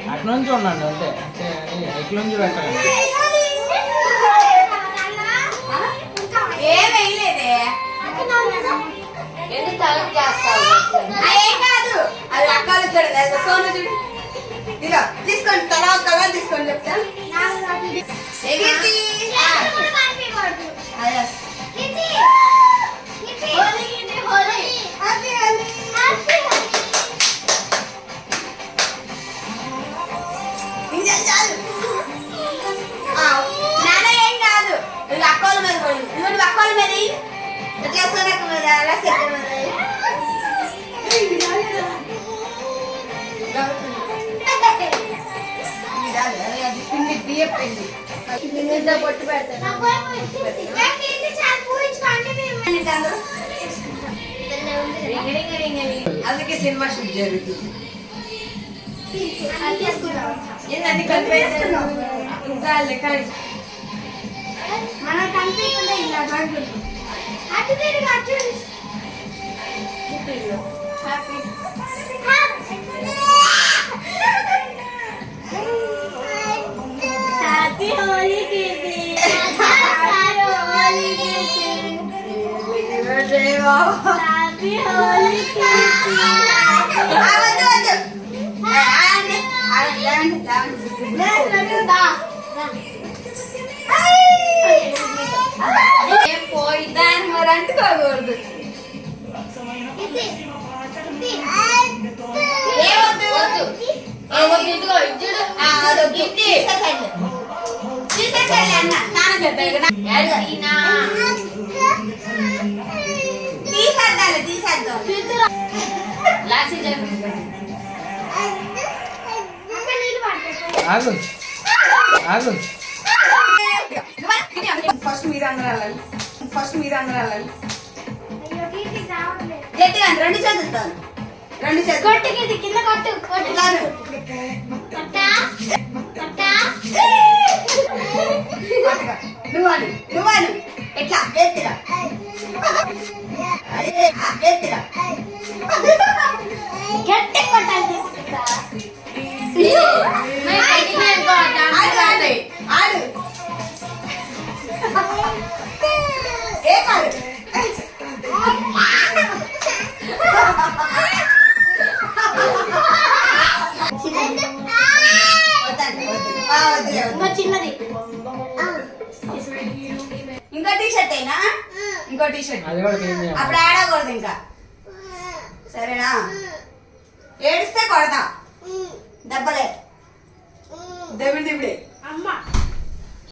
అటు నుంచి ఉన్నాను అంతే అంటే ఎట్ల నుంచి పెట్టాలి ఏమేయలేదే ఎందుకు తలం చేస్తావు ఏం కాదు అది అక్కలు చూడలేదు సోను చూడు ఇదిగో తీసుకోండి తలా కలర్ తీసుకోండి చెప్తా నాన్న ఏం కాదు అక్కల మీద నువ్వు అక్కల మీద ఎట్లా సోనక్క మీద అలా సెట్ బొట్టు పెడతాను అందుకే సినిమా షూట్ జరుగుతుంది మనం కనిపించకుండా ఇలా హ్యాపీ హోలీ హ్యాపీ హోలీ పోయిదాన్ని మరి అంటుకోకూడదు తీసేసాలి అన్న స్నానం చేద్దాం తీసేద్దాలి తీసేద్దాం ఆగు ఆగు ఫస్ట్ మీరు అందరూ వెళ్ళాలి గట్టిగా రెండు చేతులతో రెండు చేతులు కొట్టు కింద కొట్టు నువ్వు ఎట్లా గట్టిగా గట్టిగా గట్టి కొట్టాలి ఆడు ఏ కాదు చిన్నది ఇంకో టీషర్ట్ అయినా ఇంకో టీషర్ట్ అది కూడా క్లీన్ చేయాలి అప్పుడు ఆడకూడదు ఇంకా సరేనా ఏడిస్తే కొడతా దెబ్బలే దెబ్బడి అమ్మ